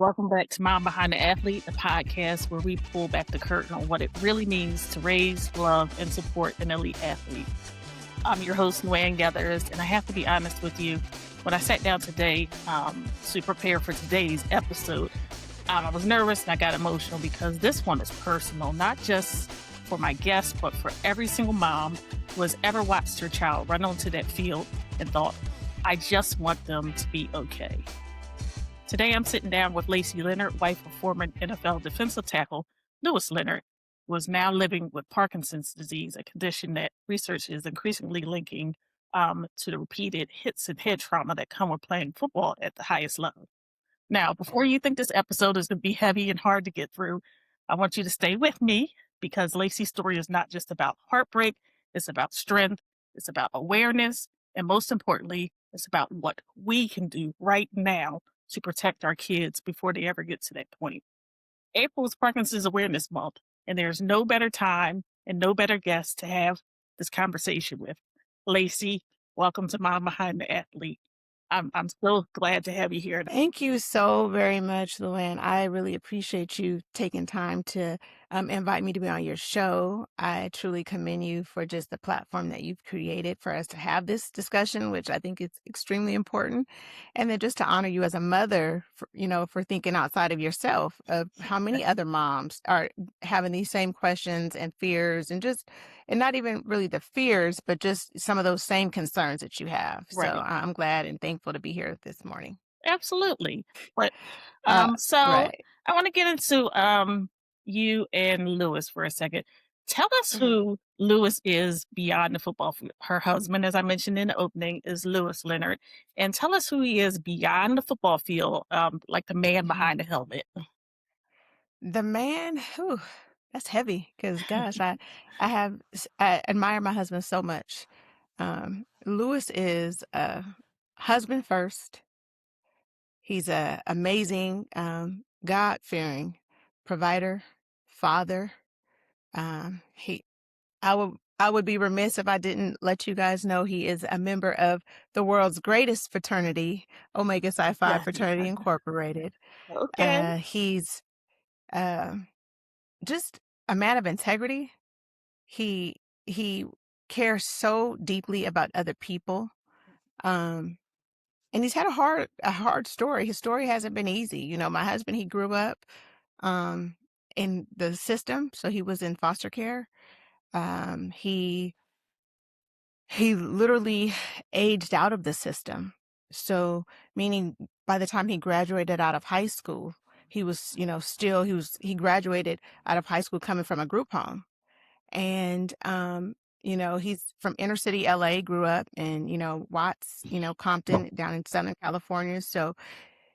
Welcome back to Mom Behind the Athlete, the podcast where we pull back the curtain on what it really means to raise, love, and support an elite athlete. I'm your host, Luann Gathers, and I have to be honest with you. When I sat down today to prepare for today's episode, I was nervous and I got emotional because this one is personal, not just for my guests, but for every single mom who has ever watched her child run onto that field and thought, I just want them to be okay. Today, I'm sitting down with Lacey Leonard, wife of former NFL defensive tackle Louis Leonard, who is now living with Parkinson's disease, a condition that research is increasingly linking to the repeated hits and head trauma that come with playing football at the highest level. Now, before you think this episode is going to be heavy and hard to get through, I want you to stay with me because Lacey's story is not just about heartbreak, it's about strength, it's about awareness, and most importantly, it's about what we can do right now to protect our kids before they ever get to that point. April is Parkinson's Awareness Month, and there's no better time and no better guest to have this conversation with. Lacey, welcome to Mom Behind the Athlete. I'm so glad to have you here. Thank you so very much, Luann. I really appreciate you taking time to invite me to be on your show. I truly commend you for just the platform that you've created for us to have this discussion, which I think is extremely important. And then just to honor you as a mother, for thinking outside of yourself, of how many other moms are having these same questions and fears and not even really the fears, but just some of those same concerns that you have. Right. So I'm glad and thankful to be here this morning. Absolutely. But so Right. I want to get into you and Louis for a second. Tell us who Louis is beyond the football field. Her husband, as I mentioned in the opening, is Louis Leonard. And tell us who he is beyond the football field, like the man behind the helmet. The man, whew, that's heavy because gosh, I admire my husband so much. Louis is a husband first. He's a amazing, God-fearing provider, father. I would be remiss if I didn't let you guys know he is a member of the world's greatest fraternity, Omega Psi Phi Fraternity Incorporated. Okay. He's just a man of integrity. He cares so deeply about other people. And he's had a hard story. His story hasn't been easy. You know, my husband, he grew up in the system, so he was in foster care. He literally aged out of the system. So meaning by the time he graduated out of high school, he was, he graduated out of high school coming from a group home. And he's from inner city LA, grew up in, Watts, Compton down in Southern California. So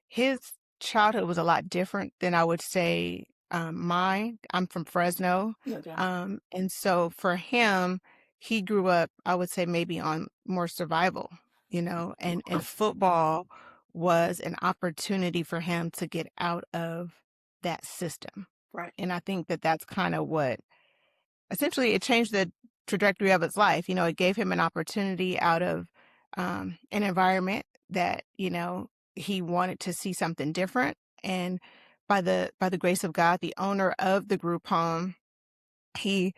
his childhood was a lot different than I would say mine. I'm from Fresno. Okay. And so for him, he grew up, I would say maybe on more survival, and football was an opportunity for him to get out of that system. Right. And I think that that's kind of what essentially it changed the trajectory of his life. It gave him an opportunity out of an environment that, he wanted to see something different. And by the grace of God, the owner of the group home, he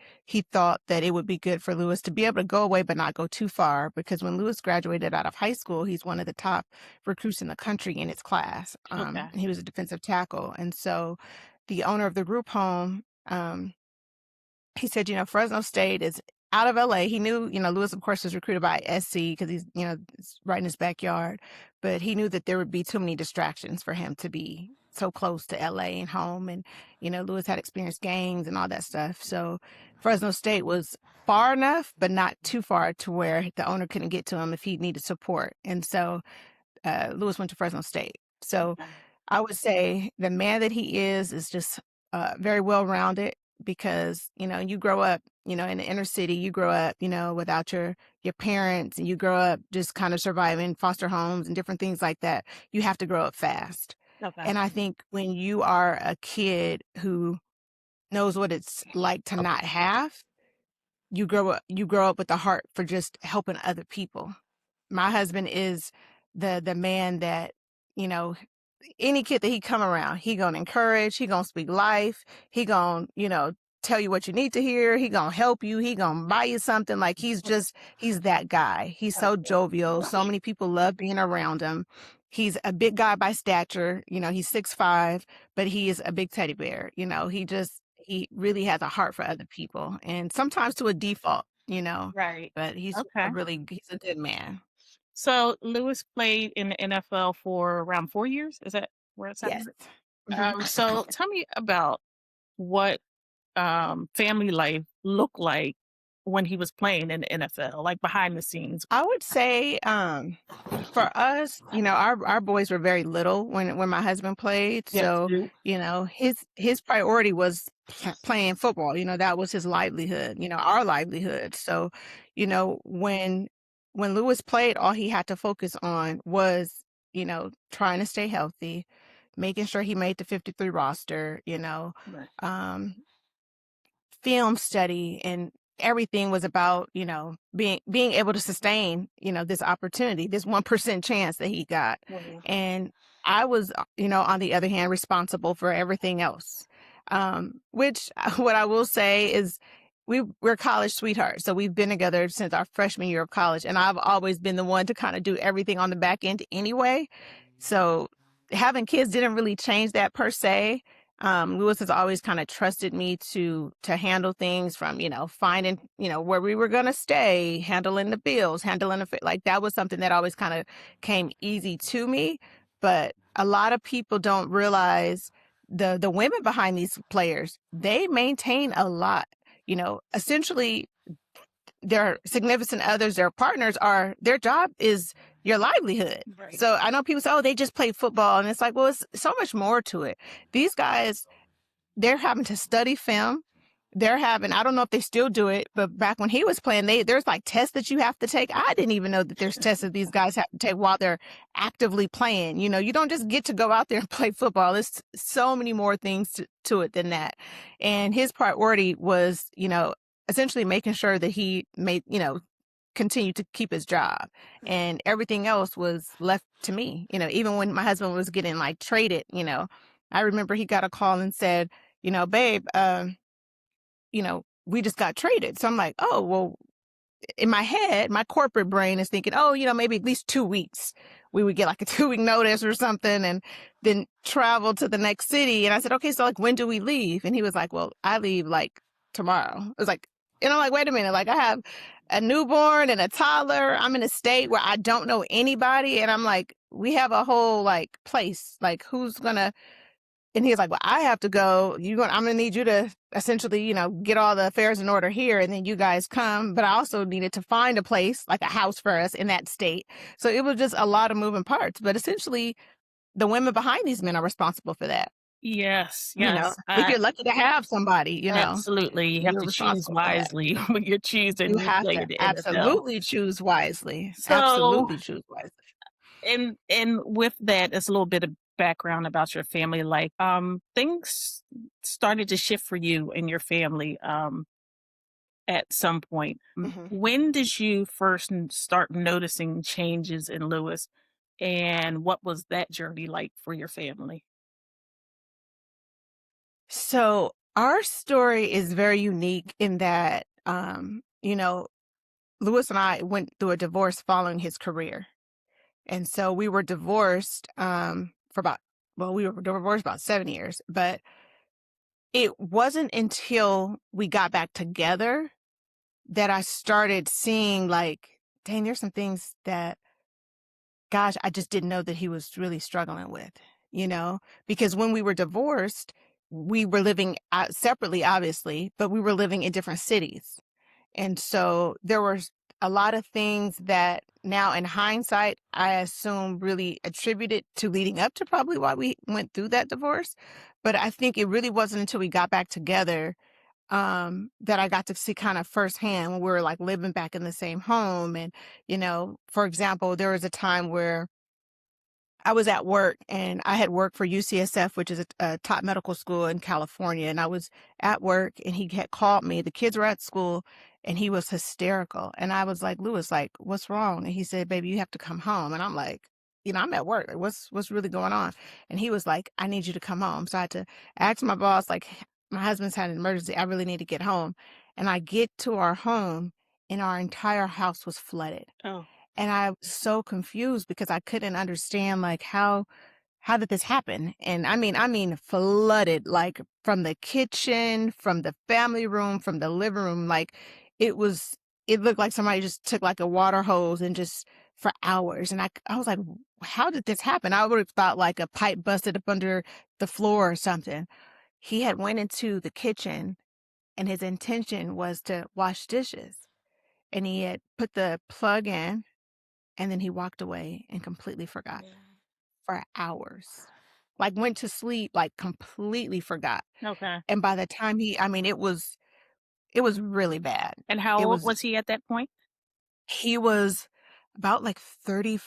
thought that it would be good for Louis to be able to go away but not go too far, because when Louis graduated out of high school, he's one of the top recruits in the country in his class. And he was a defensive tackle. And so the owner of the group home, he said, Fresno State is out of LA. He knew, Louis, of course, was recruited by SC because he's, it's right in his backyard. But he knew that there would be too many distractions for him to be so close to LA and home. And, Louis had experienced gangs and all that stuff. So Fresno State was far enough, but not too far to where the owner couldn't get to him if he needed support. And so Louis went to Fresno State. So I would say the man that he is just very well-rounded. Because, you grow up, in the inner city, you grow up, without your parents, and you grow up just kind of surviving foster homes and different things like that. You have to grow up fast. Okay. And I think when you are a kid who knows what it's like to not have, you grow up with a heart for just helping other people. My husband is the man that, any kid that he come around, he gonna encourage, he gonna speak life, he gonna, tell you what you need to hear, he gonna help you, he gonna buy you something. Like he's that guy. He's so jovial. So many people love being around him. He's a big guy by stature, he's 6'5", but he is a big teddy bear. He really has a heart for other people, and sometimes to a default. Right. But he's Okay. he's a good man. So Lewis played in the NFL for around 4 years. Is that where it's at? Yes. Mhm. So tell me about what family life looked like when he was playing in the NFL, like behind the scenes. I would say, for us, our boys were very little when my husband played. Yes, So, dude. his priority was playing football. That was his livelihood, our livelihood. So, when Lewis played, all he had to focus on was, trying to stay healthy, making sure he made the 53 roster, Right. um, film study, and everything was about, being able to sustain, this opportunity, this 1% chance that he got. Wow. And I was, on the other hand, responsible for everything else. Which what I will say is we're college sweethearts. So we've been together since our freshman year of college. And I've always been the one to kind of do everything on the back end anyway. So having kids didn't really change that per se. Lewis has always kind of trusted me to handle things from, finding, where we were going to stay, handling the bills, handling like that was something that always kind of came easy to me. But a lot of people don't realize the women behind these players, they maintain a lot. Essentially their significant others, their partners their job is your livelihood. Right. So I know people say, oh, they just play football. And it's like, well, it's so much more to it. These guys, they're having to study film. I don't know if they still do it, but back when he was playing, there's like tests that you have to take. I didn't even know that there's tests that these guys have to take while they're actively playing. You don't just get to go out there and play football. There's so many more things to it than that. And his priority was, essentially making sure that he made, continue to keep his job, and everything else was left to me. Even when my husband was getting like traded, I remember he got a call and said, babe, we just got traded. So I'm like, oh, well, in my head, my corporate brain is thinking, oh, maybe at least 2 weeks. We would get like a 2-week notice or something and then travel to the next city. And I said, okay, so like, when do we leave? And he was like, well, I leave like tomorrow. I was like, and I'm like, wait a minute. Like I have a newborn and a toddler. I'm in a state where I don't know anybody. And I'm like, we have a whole like place, like who's gonna, and he was like, well, I have to go. I'm going to need you to essentially, get all the affairs in order here. And then you guys come. But I also needed to find a place, like a house for us in that state. So it was just a lot of moving parts. But essentially, the women behind these men are responsible for that. Yes, yes. If you're lucky to have somebody, Absolutely. You have you're to choose responsible for that. wisely when you're choosing You to have play to in the NFL. absolutely choose wisely. So, Absolutely choose wisely. and with that, it's a little bit of background about your family. Like, things started to shift for you and your family at some point. Mhm. When did you first start noticing changes in Lewis, and what was that journey like for your family? So our story is very unique in that, Lewis and I went through a divorce following his career. And so we were divorced we were divorced about 7 years, but it wasn't until we got back together that I started seeing like, dang, there's some things that, gosh, I just didn't know that he was really struggling with, because when we were divorced, we were living out separately, obviously, but we were living in different cities. And so there were a lot of things that now in hindsight, I assume really attributed to leading up to probably why we went through that divorce. But I think it really wasn't until we got back together that I got to see kind of firsthand when we were like living back in the same home. And, for example, there was a time where I was at work and I had worked for UCSF, which is a top medical school in California. And I was at work and he had called me. The kids were at school and he was hysterical. And I was like, Lewis, like, what's wrong? And he said, baby, you have to come home. And I'm like, I'm at work. Like, what's really going on? And he was like, I need you to come home. So I had to ask my boss, like, my husband's had an emergency. I really need to get home. And I get to our home and our entire house was flooded. Oh, And I was so confused because I couldn't understand like how did this happen? And I mean flooded, like from the kitchen, from the family room, from the living room. Like it was, it looked like somebody just took like a water hose and just for hours. And I was like, how did this happen? I would have thought like a pipe busted up under the floor or something. He had went into the kitchen and his intention was to wash dishes. And he had put the plug in and then he walked away and completely forgot for hours. Like went to sleep, like completely forgot. okay. And by the time it was really bad. And how It old was was he at that point? he was about like 30,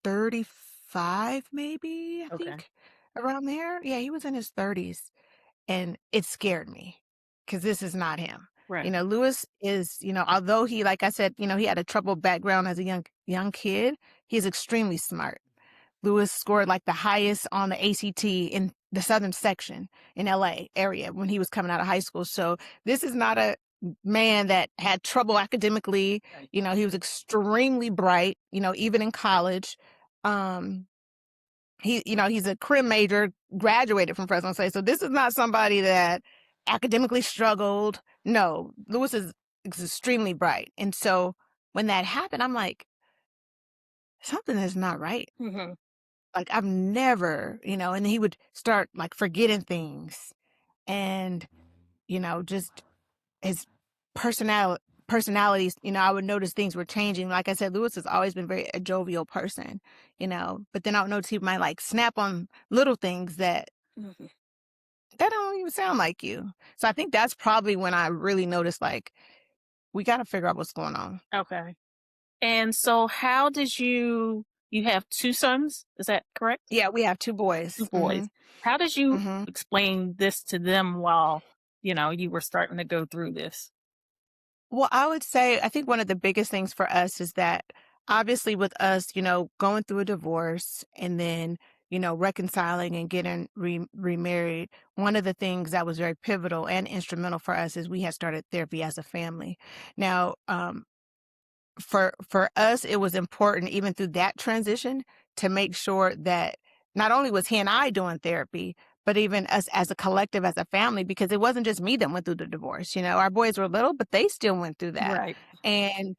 35, maybe, I Okay. think, around there. Yeah, he was in his 30s. And it scared me because this is not him. Right. Lewis is, although he, like I said, he had a troubled background as a young kid, he's extremely smart. Lewis scored like the highest on the ACT in the southern section in LA area when he was coming out of high school. So this is not a man that had trouble academically. Right. He was extremely bright, even in college. Um, he's a crim major, graduated from Fresno State. So this is not somebody that academically struggled. No, Lewis is extremely bright. And so when that happened, I'm like, something is not right. Mm-hmm. Like I've never, and he would start like forgetting things and, just his personalities, I would notice things were changing. Like I said, Lewis has always been very a jovial person, but then I would notice he might like snap on little things Mm-hmm. that don't even sound like you. So I think that's probably when I really noticed like we got to figure out what's going on. Okay. And so how did you have two sons? Is that correct? Yeah, we have two Two boys. boys. How did you Hmm. explain this to them while, you were starting to go through this? Well, I would say I think one of the biggest things for us is that obviously with us, going through a divorce and then, reconciling and getting remarried, one of the things that was very pivotal and instrumental for us is we had started therapy as a family. Now, for us, it was important even through that transition to make sure that not only was he and I doing therapy, but even us as a collective, as a family, because it wasn't just me that went through the divorce. Our boys were little, but they still went through that. Right. And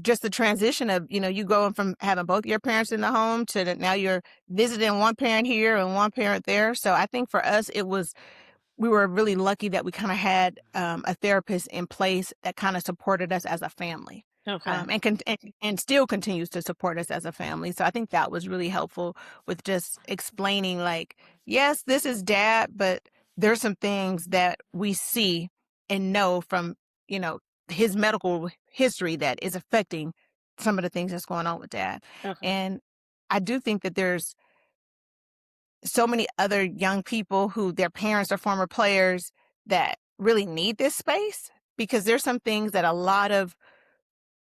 just the transition of, you going from having both your parents in the home to now you're visiting one parent here and one parent there. So I think for us, we were really lucky that we kind of had a therapist in place that kind of supported us as a family, Okay. and still continues to support us as a family. So I think that was really helpful with just explaining, like, yes, this is dad, but there's some things that we see and know from you know his medical history that is affecting some of the things that's going on with dad. Okay. And I do think that there's so many other young people who their parents are former players that really need this space, because there's some things that a lot of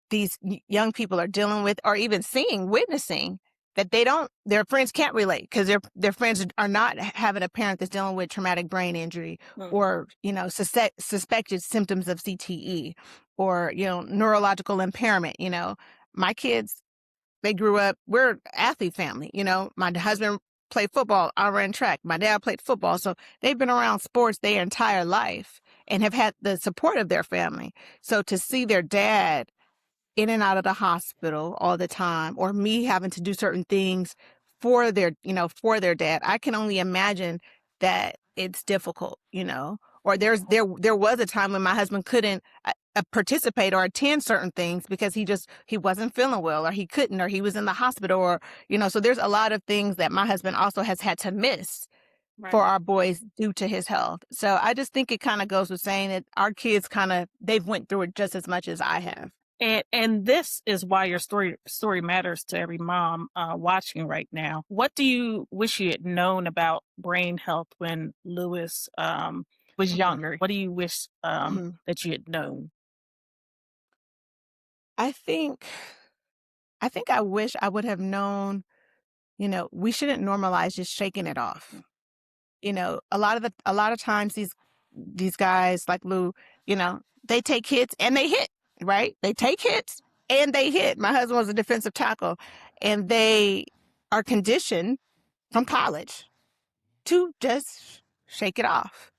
these young people are dealing with or even seeing, witnessing, that their friends can't relate because their friends are not having a parent that's dealing with traumatic brain injury Mm. or, suspected symptoms of CTE or, neurological impairment. My kids, they grew up, we're athlete family. My husband played football. I ran track. My dad played football. So they've been around sports their entire life and have had the support of their family. So to see their dad in and out of the hospital all the time, or me having to do certain things for their dad, I can only imagine that it's difficult. Or there was a time when my husband couldn't participate or attend certain things because he wasn't feeling well, or he couldn't, or he was in the hospital, or so there's a lot of things that my husband also has had to miss Right. for our boys due to his health. So I just think it kind of goes with saying that our kids they've went through it just as much as I have. And this is why your story matters to every mom watching right now. What do you wish you had known about brain health when Lewis was Mhm. younger? What do you wish Mhm. that you had known? I think I wish I would have known. we shouldn't normalize just shaking it off. A lot of times these guys like Lou, they take hits and they hit, right? They take hits and they hit. My husband was a defensive tackle, and they are conditioned from college to just shake it off.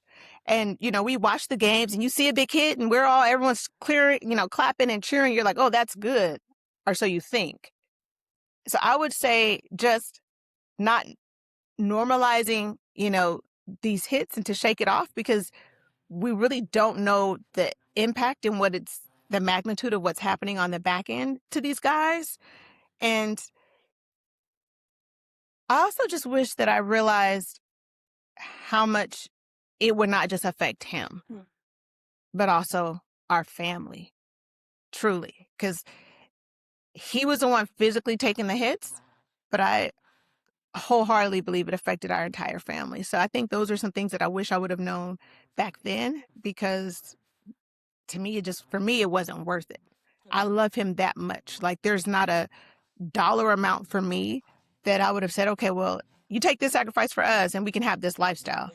And, we watch the games and you see a big hit and everyone's clearing, clapping and cheering. You're like, oh, that's good. Or so you think. So I would say just not normalizing, these hits and to shake it off, because we really don't know the impact and the magnitude of what's happening on the back end to these guys. And I also just wish that I realized how much it would not just affect him, but also our family, truly. Because he was the one physically taking the hits, but I wholeheartedly believe it affected our entire family. So I think those are some things that I wish I would have known back then, because to me, for me, it wasn't worth it. I love him that much. Like, there's not a dollar amount for me that I would have said, okay, well, you take this sacrifice for us and we can have this lifestyle.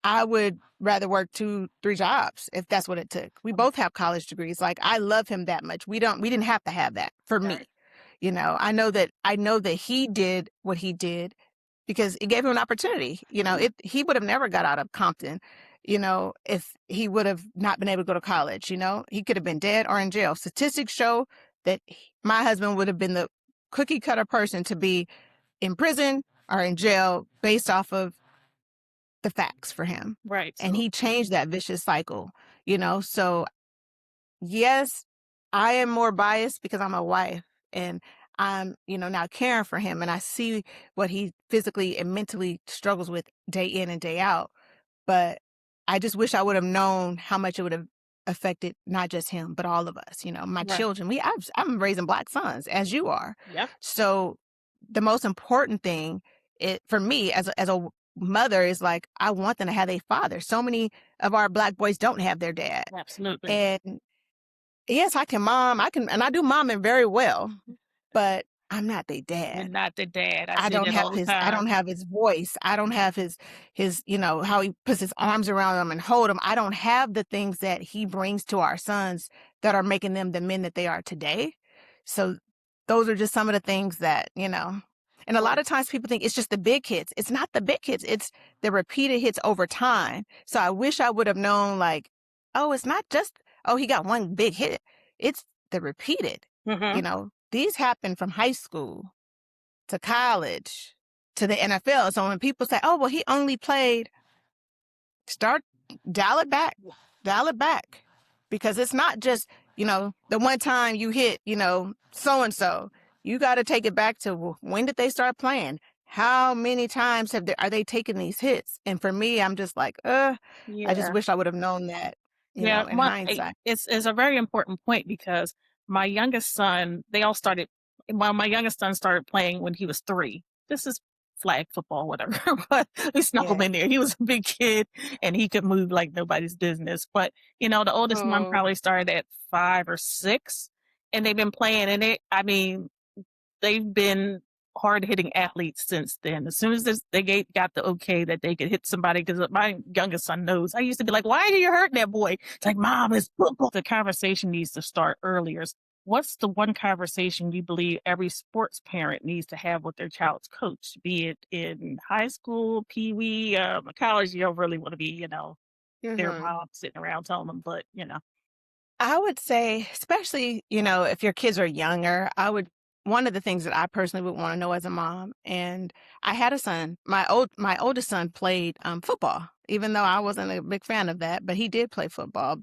I would rather work 2-3 jobs if that's what it took. We both have college degrees. Like, I love him that much. We didn't have to have that for me. I know that he did what he did because it gave him an opportunity. He would have never got out of Compton, if he would have not been able to go to college. He could have been dead or in jail. Statistics show that my husband would have been the cookie cutter person to be in prison or in jail based off of the facts for him. Right. And he changed that vicious cycle, so yes, I am more biased because I'm a wife and I'm, now caring for him, and I see what he physically and mentally struggles with day in and day out. But I just wish I would have known how much it would have affected not just him, but all of us, my children. I'm raising Black sons, as you are. Yeah. So the most important thing for me as a mother is like, I want them to have a father. So many of our Black boys don't have their dad. Absolutely. And yes, I can mom. And I do momming very well, but I'm not their dad. You're not the dad. I don't have his voice. I don't have his, how he puts his arms around them and hold them. I don't have the things that he brings to our sons that are making them the men that they are today. So those are just some of the things that, and a lot of times people think it's just the big hits. It's not the big hits. It's the repeated hits over time. So I wish I would have known, like, oh, it's not just, oh, he got one big hit. It's the repeated. These happen from high school to college to the NFL. So when people say, oh, well, he only played, dial it back. Because it's not just, the one time you hit, so-and-so. You got to take it back to when did they start playing? How many times are they taking these hits? And for me, I'm just like, I just wish I would have known that, in hindsight. It's a very important point, because my youngest son, my youngest son started playing when he was 3. This is flag football, whatever, but we snuck him in there. He was a big kid and he could move like nobody's business. But, the oldest one probably started at 5 or 6, and they've been playing, and they've been hard-hitting athletes since then. As soon as they got the okay that they could hit somebody, because my youngest son knows. I used to be like, why are you hurting that boy? It's like, Mom, it's football. The conversation needs to start earlier. What's the one conversation you believe every sports parent needs to have with their child's coach, be it in high school, pee-wee, college? You don't really want to be, their mom sitting around telling them, but, I would say, especially, if your kids are younger, one of the things that I personally would want to know as a mom, and I had a son, my oldest son played football, even though I wasn't a big fan of that, but he did play football.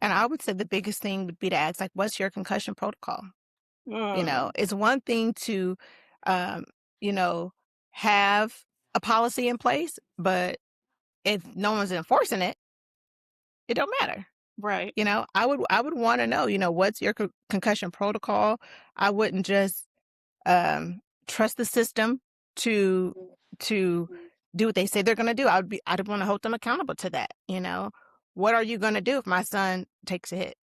And I would say the biggest thing would be to ask, like, what's your concussion protocol? It's one thing to, have a policy in place, but if no one's enforcing it, it don't matter. Right. I would want to know, what's your concussion protocol? I wouldn't just trust the system to do what they say they're going to do. I'd want to hold them accountable to that. What are you going to do if my son takes a hit?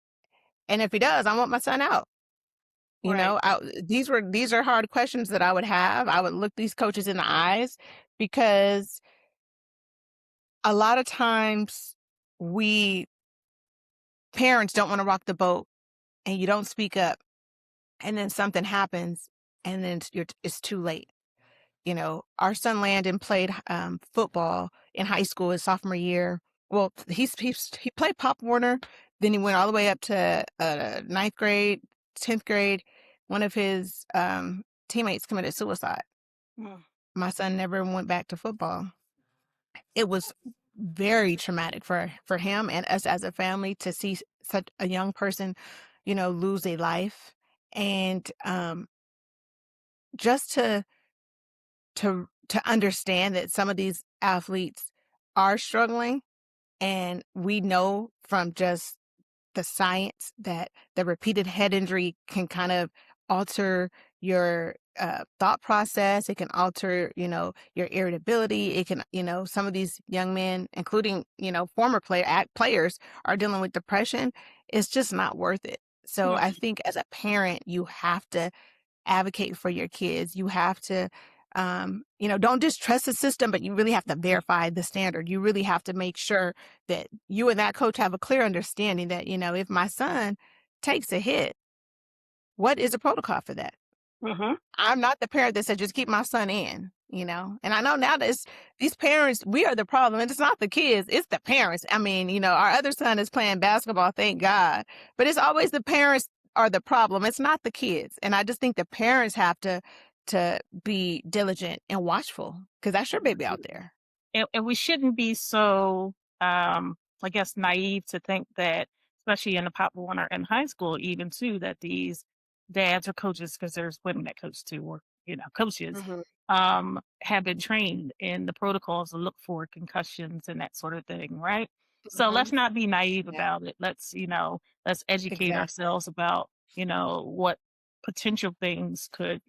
And if he does, I want my son out. Right. These are hard questions that I would have. I would look these coaches in the eyes because a lot of times we parents don't want to rock the boat and you don't speak up and then something happens and then it's too late. Our son Landon played football in high school his sophomore year. Well, he played Pop Warner, then he went all the way up to ninth grade, 10th grade. One of his teammates committed suicide. Mm. My son never went back to football. It was very traumatic for him and us as a family to see such a young person, lose a life, and just to understand that some of these athletes are struggling, and we know from just the science that the repeated head injury can kind of alter your thought process. It can alter, your irritability. It can, some of these young men, including, former players, are dealing with depression. It's just not worth it. So I Mm. think as a parent, you have to advocate for your kids. You have to, don't just trust the system, but you really have to verify the standard. You really have to make sure that you and that coach have a clear understanding that, if my son takes a hit, what is the protocol for that? Mm-hmm. I'm not the parent that said, just keep my son in, and I know now that these parents, we are the problem. And it's not the kids, it's the parents. I mean, our other son is playing basketball, thank God, but it's always the parents are the problem. It's not the kids. And I just think the parents have to be diligent and watchful because that's your baby out there. And we shouldn't be so, I guess, naive to think that, especially in the Pop Warner in high school, even too, that these dads or coaches, because there's women that coach too, or coaches, Hmm. have been trained in the protocols to look for concussions and that sort of thing, right? So Hmm. let's not be naive Yeah, about it. Let's educate exactly. ourselves about, what potential things could,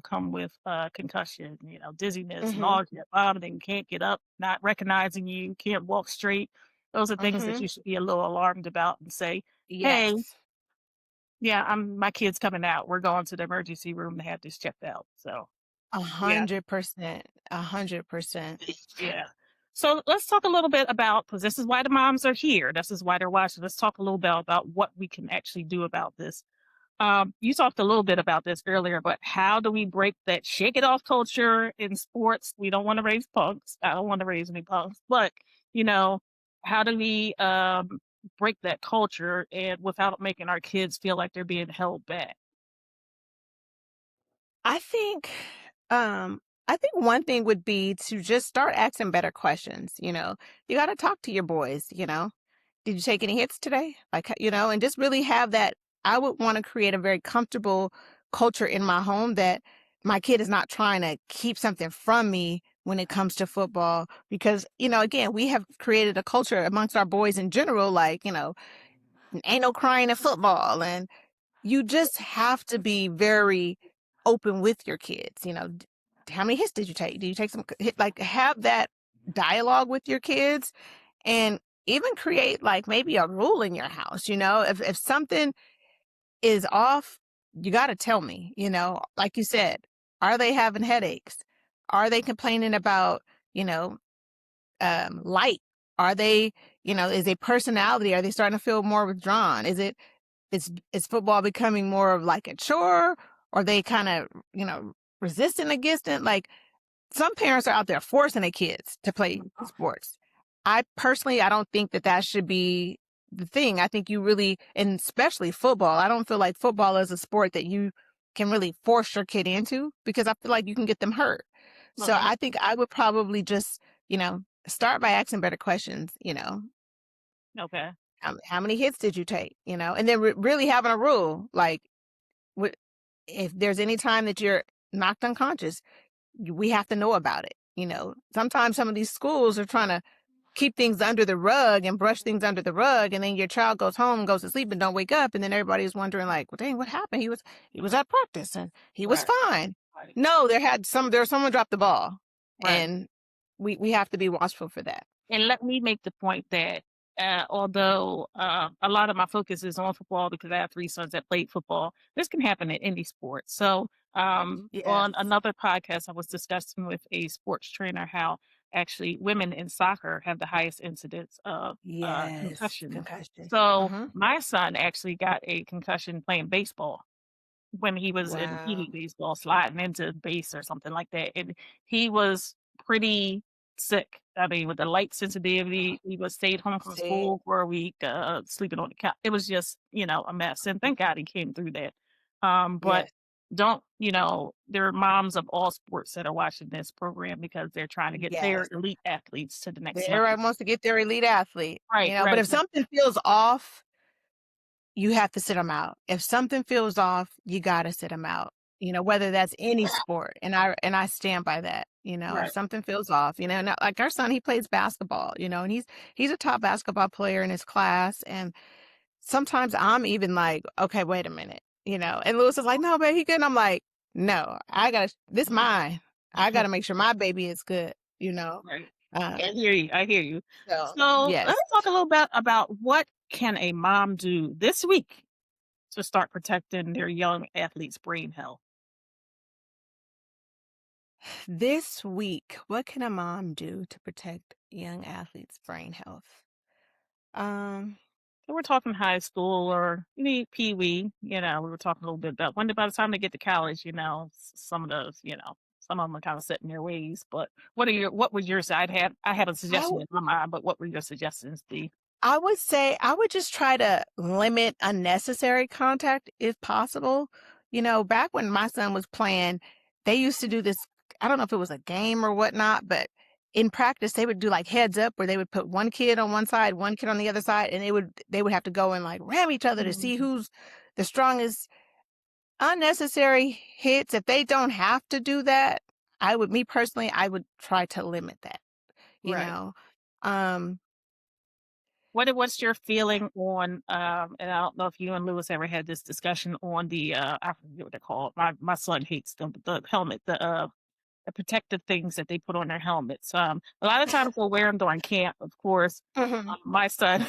come with concussion, dizziness, Hmm. nausea, vomiting, can't get up, not recognizing you, can't walk straight. Those are things that Hmm. you should be a little alarmed about and say, hey, Yes. yeah, my kid's coming out. We're going to the emergency room to have this checked out. So, A yeah, 100%. 100%. yeah. So let's talk a little bit about, because this is why the moms are here. This is why they're watching. Let's talk a little bit about what we can actually do about this. You talked a little bit about this earlier, but how do we break that shake it off culture in sports? We don't want to raise punks. I don't want to raise any punks, but you know, how do we break that culture and without making our kids feel like they're being held back? I think um I think one thing would be to just start asking better questions, You got to talk to your boys, Did you take any hits today? Like, and just really have that. I would want to create a very comfortable culture in my home that my kid is not trying to keep something from me when it comes to football because, again, we have created a culture amongst our boys in general like, ain't no crying in football, and you just have to be very open with your kids. How many hits did you take? Did you take some hit? Like, have that dialogue with your kids, and even create like maybe a rule in your house. If something is off, you got to tell me. Like you said, are they having headaches? Are they complaining about you know light? Are they is a personality? Are they starting to feel more withdrawn? Is football becoming more of like a chore? Or they kind of, resistant against it? Like some parents are out there forcing their kids to play sports. I don't think that should be the thing. I think you really, and especially football, I don't feel like football is a sport that you can really force your kid into because I feel like you can get them hurt. So Uh-huh. I think I would probably just, start by asking better questions, Okay. how many hits did you take, and then really having a rule like, what if there's any time that you're knocked unconscious, we have to know about it. Sometimes some of these schools are trying to keep things under the rug and brush things under the rug, and then your child goes home, goes to sleep, and don't wake up, and then everybody's wondering like, well, dang, what happened? He was at practice and he was Right. fine. No, someone dropped the ball, Right. and we have to be watchful for that. And let me make the point that although a lot of my focus is on football because I have three sons that played football, this can happen in any sport. So, on Yes. another podcast, I was discussing with a sports trainer how actually women in soccer have the highest incidence of Yes. concussions. Concussion. So, Mm-hmm. my son actually got a concussion playing baseball when he was in Pee Wow. Wee baseball, sliding into base or something like that, and he was pretty sick. I mean, with the light sensitivity, he was stayed home from See? school for a week, sleeping on the couch. It was just, a mess, and thank God he came through that. But Yes. don't there are moms of all sports that are watching this program because they're trying to get their Yes. elite athletes to the next level. Everybody wants to get their elite athlete, Right, but right, if something feels off, you have to sit them out. If something feels off, you gotta sit them out. Whether that's any sport, and I stand by that. If right. something feels off, now, like our son, he plays basketball, and he's a top basketball player in his class, and sometimes I'm even like, okay, wait a minute, and Lewis is like, no, but he good. And I'm like, no, I gotta, this mine. I gotta make sure my baby is good, Right. uh, I hear you. I hear you. so So let yes. me talk a little bit about what can a mom do this week to start protecting their young athletes' brain health. This week, what can a mom do to protect young athletes' brain health? Um, So we're talking high school or pee wee. We were talking a little bit about when by the time they get to college, some of those, some of them are kind of set in their ways. But what was yours? I had a I suggestion in my mind, but what were your suggestions, Dee? I would say I would just try to limit unnecessary contact if possible. Back when my son was playing, they used to do this. I don't know if it was a game or whatnot, but in practice, they would do like heads up where they would put one kid on one side, one kid on the other side, and they would have to go and like ram each other to see Mhm. who's the strongest. Unnecessary hits, if they don't have to do that, me personally, I would try to limit that, you Right. know. Um, What's your feeling on and I don't know if you and Lewis ever had this discussion on the I forget what they're called. My son hates them, but the helmet, the protective things that they put on their helmets. A lot of times we'll wear them during camp, of course. Mhm. My son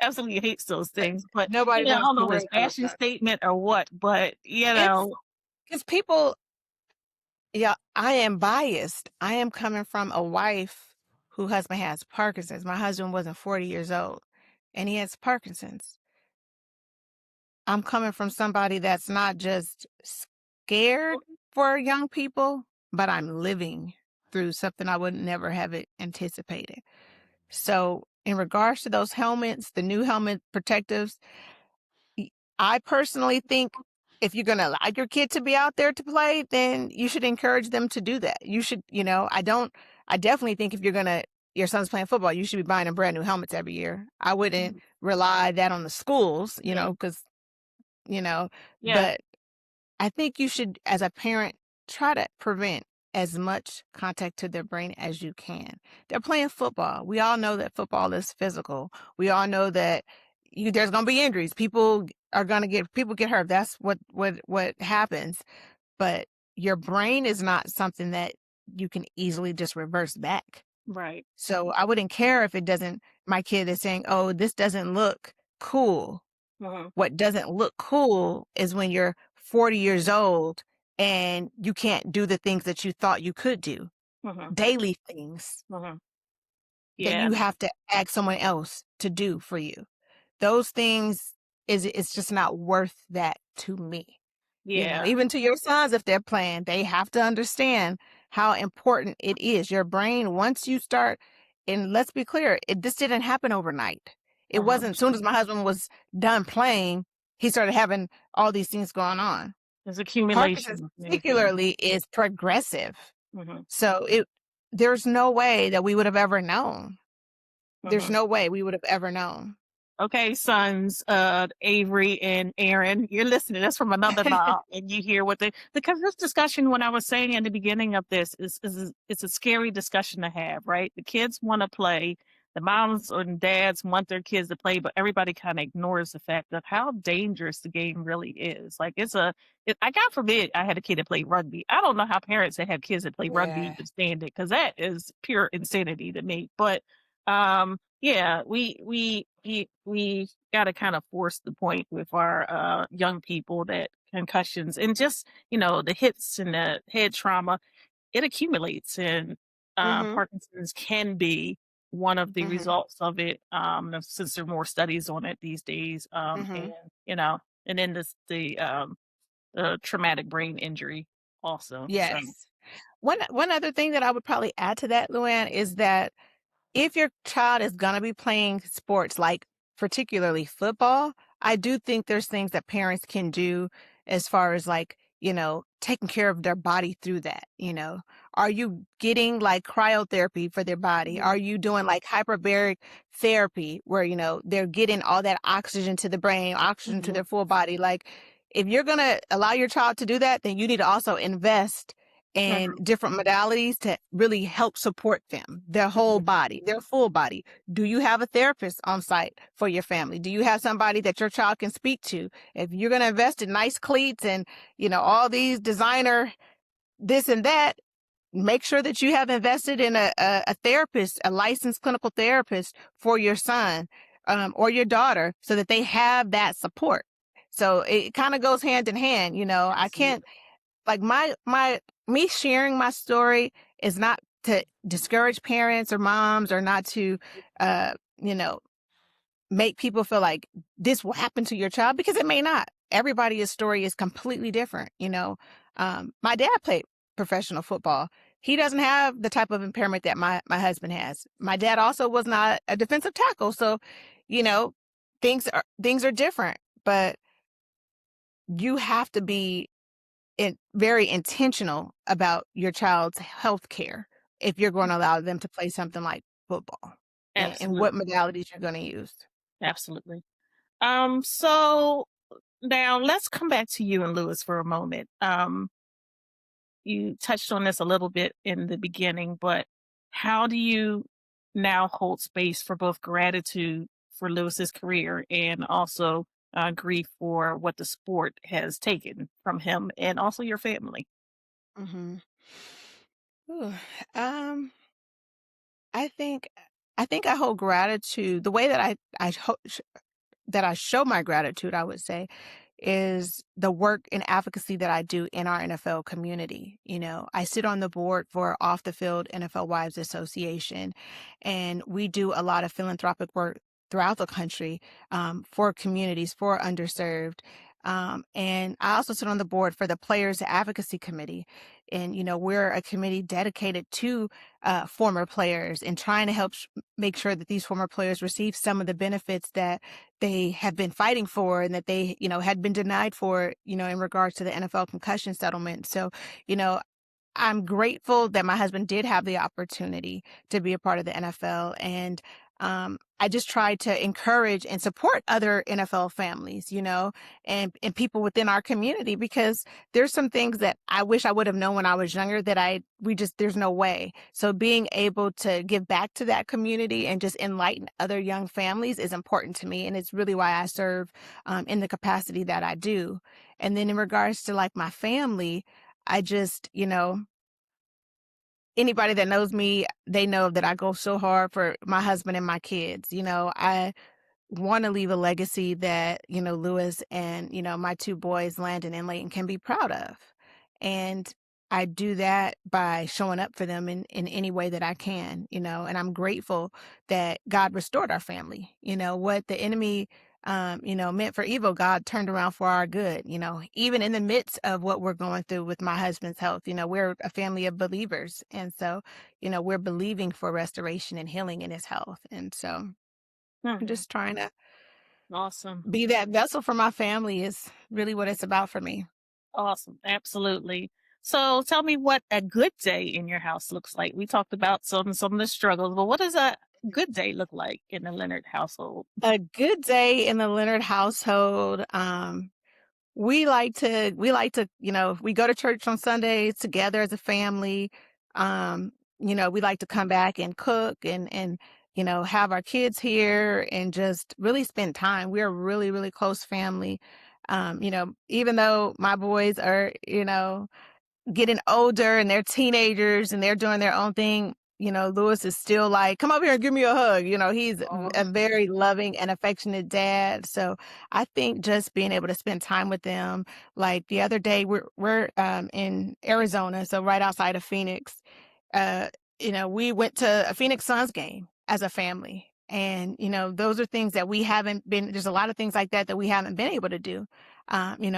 absolutely hates those things, but Nobody I wants don't to know if wear it's them. fashion statement or what, but It's because people, yeah, I am biased. I am coming from a wife whose husband has Parkinson's. My husband wasn't 40 years old and he has Parkinson's. I'm coming from somebody that's not just scared for young people, but I'm living through something I would never have anticipated. So, in regards to those helmets, the new helmet protectives, y- I personally think if you're going to allow your kid to be out there to play, then you should encourage them to do that. You should, I definitely think if your son's playing football, you should be buying them brand new helmets every year. I wouldn't rely that on the schools, yeah, because, you know, yeah, but I think you should, as a parent, try to prevent as much contact to their brain as you can. They're playing football. We all know that football is physical. We all know that there's going to be injuries. People get hurt. That's what happens. But your brain is not something that you can easily just reverse back. right. So I wouldn't care if my kid is saying, "Oh, this doesn't look cool." Hmm. What doesn't look cool is when you're 40 years old and you can't do the things that you thought you could do, Hmm. daily things Hmm. that Yeah, you have to ask someone else to do for you. Those things it's just not worth that to me. yeah. Even to your sons, if they're playing, they have to understand how important it is. Your brain, once you start, and let's be clear, this didn't happen overnight. It Hmm. wasn't as soon as my husband was done playing, he started having all these things going on. There's Parkinson's accumulation of things. Yeah. particularly is progressive. Hmm. So there's no way that we would have ever known. There's Hmm. no way we would have ever known. Okay, sons, Avery and Aaron, you're listening. That's from another mom, and you hear what because this discussion, when I was saying in the beginning of this, is it's a scary discussion to have, right? The kids want to play, the moms and dads want their kids to play, but everybody kind of ignores the fact of how dangerous the game really is. Like I God forbid, I had a kid that played rugby. I don't know how parents that have kids that play rugby Yeah. even stand it because that is pure insanity to me. But Yeah, we got to kind of force the point with our young people that concussions and just the hits and the head trauma, it accumulates, and Mhm. Parkinson's can be one of the Mhm. results of it. Since there are more studies on it these days, and Mhm. and then the traumatic brain injury also. So Yes. One other thing that I would probably add to that, Luann, is that if your child is gonna be playing sports, like particularly football, I do think there's things that parents can do as far as like, taking care of their body through that. Are you getting like cryotherapy for their body? mhm, Are you doing like hyperbaric therapy where, they're getting all that oxygen to the brain, oxygen to mhm, their full body? Like if you're gonna allow your child to do that, then you need to also invest and mhm, different modalities to really help support them, their whole mhm, body, their full body. Do you have a therapist on site for your family? Do you have somebody that your child can speak to? If you're going to invest in nice cleats and, all these designer this and that, make sure that you have invested in a therapist, a licensed clinical therapist for your son or your daughter so that they have that support. So it kind of goes hand in hand. I can't absolutely. like my me sharing my story is not to discourage parents or moms or not to uh you know make people feel like this will happen to your child because it may not. Everybody's story is completely different. My dad played professional football. He doesn't have the type of impairment that my husband has. My dad also was not a defensive tackle, so you know things are different, but you have to be very intentional about your child's health care if you're going to allow them to play something like football and what Absolutely. modalities you're going to use. Absolutely. So now let's come back to you and Lewis for a moment. You touched on this a little bit in the beginning, but how do you now hold space for both gratitude for Lewis's career and also grief for what the sport has taken from him and also your family? Hmm. Ooh, um, I think I hold gratitude the way that that I show my gratitude, I would say, is the work and advocacy that I do in our NFL community. I sit on the board for Off the Field NFL Wives Association, and we do a lot of philanthropic work throughout the country for communities, for underserved. And I also sit on the board for the Players Advocacy Committee. And, we're a committee dedicated to former players and trying to help make sure that these former players receive some of the benefits that they have been fighting for and that they, had been denied for, in regards to the NFL concussion settlement. So, you know, I'm grateful that my husband did have the opportunity to be a part of the NFL. And I just try to encourage and support other NFL families, and people within our community because there's some things that I wish I would have known when I was younger that there's no way. So being able to give back to that community and just enlighten other young families is important to me. And it's really why I serve in the capacity that I do. And then in regards to like my family, I just, anybody that knows me, they know that I go so hard for my husband and my kids. I want to leave a legacy that, Lewis and, my two boys, Landon and Layton, can be proud of. And I do that by showing up for them in any way that I can, and I'm grateful that God restored our family. What the enemy, meant for evil, God turned around for our good, even in the midst of what we're going through with my husband's health. We're a family of believers. And so, we're believing for restoration and healing in his health. And so I'm Mhm. just trying to Awesome. be that vessel for my family is really what it's about for me. Awesome. Absolutely. So tell me what a good day in your house looks like. We talked about some of the struggles, but what does a good day look like in the Leonard household? A good day in the Leonard household. We go to church on Sundays together as a family. We like to come back and cook and have our kids here and just really spend time. We're a really, really close family. Even though my boys are, getting older and they're teenagers and they're doing their own thing, Louis is still like, come over here and give me a hug. He's a Oh, very loving and affectionate dad. So I think just being able to spend time with them, like the other day, we're in Arizona, so right outside of Phoenix. Uh, we went to a Phoenix Suns game as a family. And, those are things that we haven't been, there's a lot of things like that we haven't been able to do,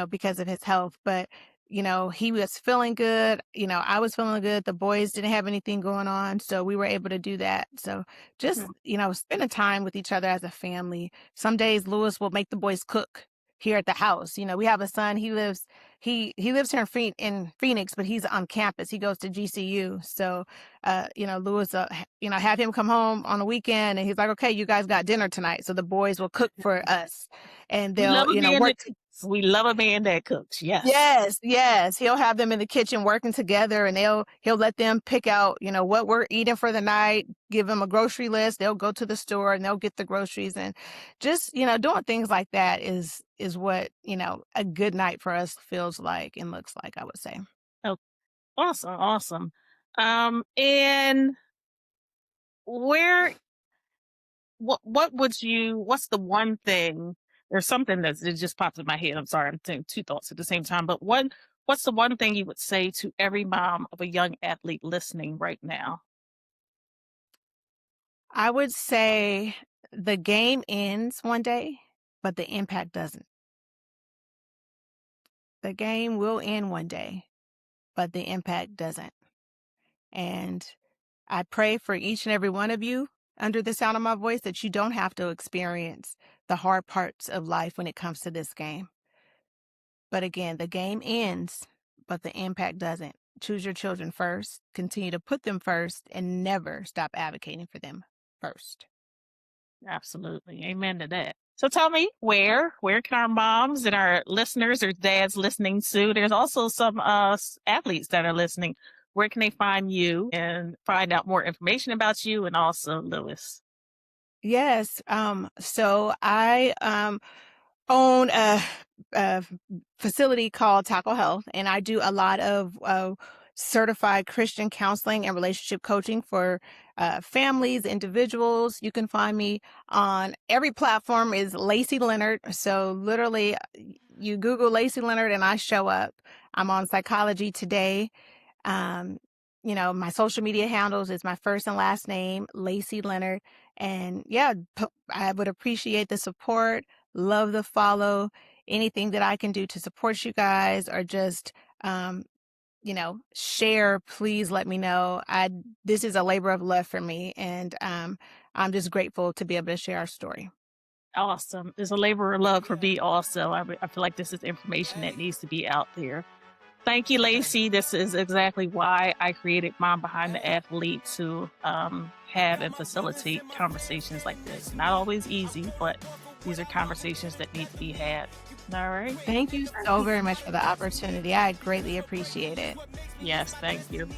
because of his health. But he was feeling good. I was feeling good. The boys didn't have anything going on, so we were able to do that. So just, hmm. spending time with each other as a family. Some days Lewis will make the boys cook here at the house. We have a son. He lives here in Phoenix, but he's on campus. He goes to GCU. So, Lewis, have him come home on the weekend, and he's like, okay, you guys got dinner tonight. So the boys will cook for us, and We they'll, love a man work. that cooks. We love a man that cooks. Yes. Yes, yes. He'll have them in the kitchen working together, and he'll let them pick out, what we're eating for the night, give them a grocery list. They'll go to the store and they'll get the groceries, and just, doing things like that is what, a good night for us feels like and looks like, I would say. Oh, awesome. Awesome. And where what's the one thing, there's something that just popped in my head. I'm sorry, I'm saying two thoughts at the same time, but what's the one thing you would say to every mom of a young athlete listening right now? I would say the game ends one day, but the impact doesn't. The game will end one day, but the impact doesn't. And I pray for each and every one of you under the sound of my voice that you don't have to experience the hard parts of life when it comes to this game. But again, the game ends, but the impact doesn't. Choose your children first, continue to put them first, and never stop advocating for them first. Absolutely. Amen to that. So tell me, where can our moms and our listeners or dads listening to? There's also some athletes that are listening. Where can they find you and find out more information about you and also Lewis? Yes. So I own a facility called Tackle Health, and I do a lot of certified Christian counseling and relationship coaching for families, individuals. You can find me on every platform is Lacey Leonard. So literally, you Google Lacey Leonard and I show up. I'm on Psychology Today. Um, my social media handles is my first and last name, Lacey Leonard. And yeah, I would appreciate the support, love the follow, anything that I can do to support you guys or just, share, please let me know. This is a labor of love for me. And I'm just grateful to be able to share our story. Awesome. There's a labor of love for me also. I feel like this is information that needs to be out there. Thank you, Lacey. This is exactly why I created Mom Behind the Athlete to have and facilitate conversations like this. Not always easy, but these are conversations that need to be had. All right. Thank you so very much for the opportunity. I greatly appreciate it. Yes, thank you.